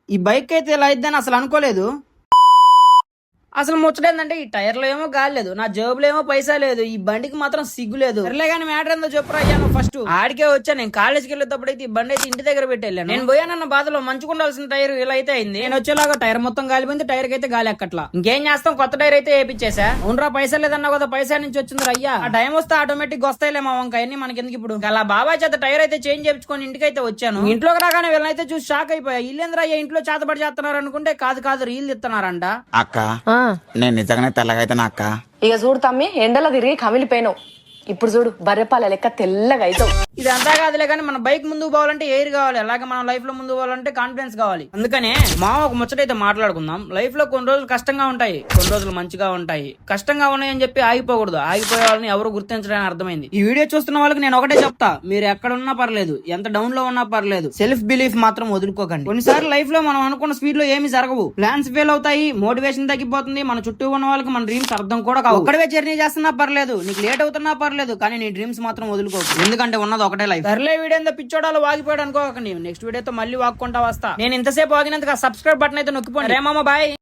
ఈ బైక్ అయితే ఇలా అయిద్దని అసలు అనుకోలేదు. అసలు ముచ్చటేందంటే ఈ టైర్లో ఏమో గాలి లేదు, నా జేబులో ఏమో పైసా లేదు, ఈ బండికి మాత్రం సిగ్గు లేదు. సర్లే కానీ మ్యాటర్ ఏందో చెప్పురా అయ్యాను. ఫస్ట్ ఆడికే వచ్చా. నేను కాలేజ్కి వెళ్ళేటప్పుడు అయితే ఈ బండి అయితే ఇంటి దగ్గర పెట్టి వెళ్ళాను. నేను పోయానన్న బాధలో మంచుకుండాల్సిన టైర్ ఇలా అయితే అయింది. నేను వచ్చేలాగా టైర్ మొత్తం గాలిపోయింది, టైర్ కి అయితే గాలి ఎక్కట్లా. ఇంకేం చేస్తాం, కొత్త టైర్ అయితే వేయించేసా. అవునరా పైసా లేదన్నా కదా, పైసా నుంచి వచ్చింది అయ్యా. ఆ టైం వస్తే ఆటోమేటిక్ వస్తాయిలే మా వంకాయన్ని, మనకి ఎందుకు ఇప్పుడు. అలా బాబాయ్ చేత టైర్ అయితే చేంజ్ చేయించుకొని ఇంటికి అయితే వచ్చాను. ఇంట్లోకి రాగానే వీళ్ళనైతే చూసి షాక్ అయిపోయా. ఇల్లేంద్రా అయ్యా ఇంట్లో చేతబడి చేస్తున్నారు అనుకుంటే కాదు రీల్ ఇస్తున్నారంట. అక్క నేను నిజంగానే తెల్లగైతే అక్క. ఇక చూడు తమ్మి, ఎండలో తిరిగి కమిలిపోయినావు. ఇప్పుడు చూడు బర్రెపాల లెక్క తెల్లగా అవుతావు. ఇది అంతా కాదులే కానీ మన బైక్ ముందుకు పోవాలంటే ఎయిర్ కావాలి, అలాగే మన లైఫ్ లో ముందుకు పోవాలంటే కాన్ఫిడెన్స్ కావాలి. అందుకనే ఒక ముచ్చటైతే మాట్లాడుకుందాం. లైఫ్ లో కొన్ని రోజులు కష్టంగా ఉంటాయి, కొన్ని రోజులు మంచిగా ఉంటాయి. కష్టంగా ఉన్నాయని చెప్పి ఆగిపోకూడదు, ఆగిపోయే వాళ్ళని ఎవరు గుర్తించడానికి అర్థమైంది. ఈ వీడియో చూస్తున్న వాళ్ళకి నేను ఒకటే చెప్తా, మీరు ఎక్కడ ఉన్నా పర్లేదు, ఎంత డౌన్ లో ఉన్నా పర్లేదు, సెల్ఫ్ బిలీఫ్ మాత్రం వదులుకోకండి. కొన్నిసార్లు లైఫ్ లో మనం అనుకున్న స్పీడ్ లో ఏమి జరగవు, ప్లాన్స్ ఫెయిల్ అవుతాయి, మోటివేషన్ తగ్గిపోతుంది, మన చుట్టూ ఉన్న వాళ్ళకి మన డ్రీమ్స్ అర్థం కూడా కావు. ఒక్కడే జర్నీ చేస్తున్నా పర్లేదు, నీకు లేట్ అవుతున్నా పర్లేదు, కానీ నీ డ్రీమ్స్ మాత్రం వదులుకోకు, ఎందుకంటే ఉన్నది ఒకటే లైఫ్. సర్లే వీడియో ఎంత పిచ్చోడాలో వాగిపోయాడు అనుకోకండి, నెక్స్ట్ వీడియోతో మళ్ళీ వాక్కుంటా వస్తా. నేను ఇంతసేపు వాగినందుకు సబ్స్క్రైబ్ బటన్ అయితే నొక్కిపోండి. రేమమ్మ బాయ్.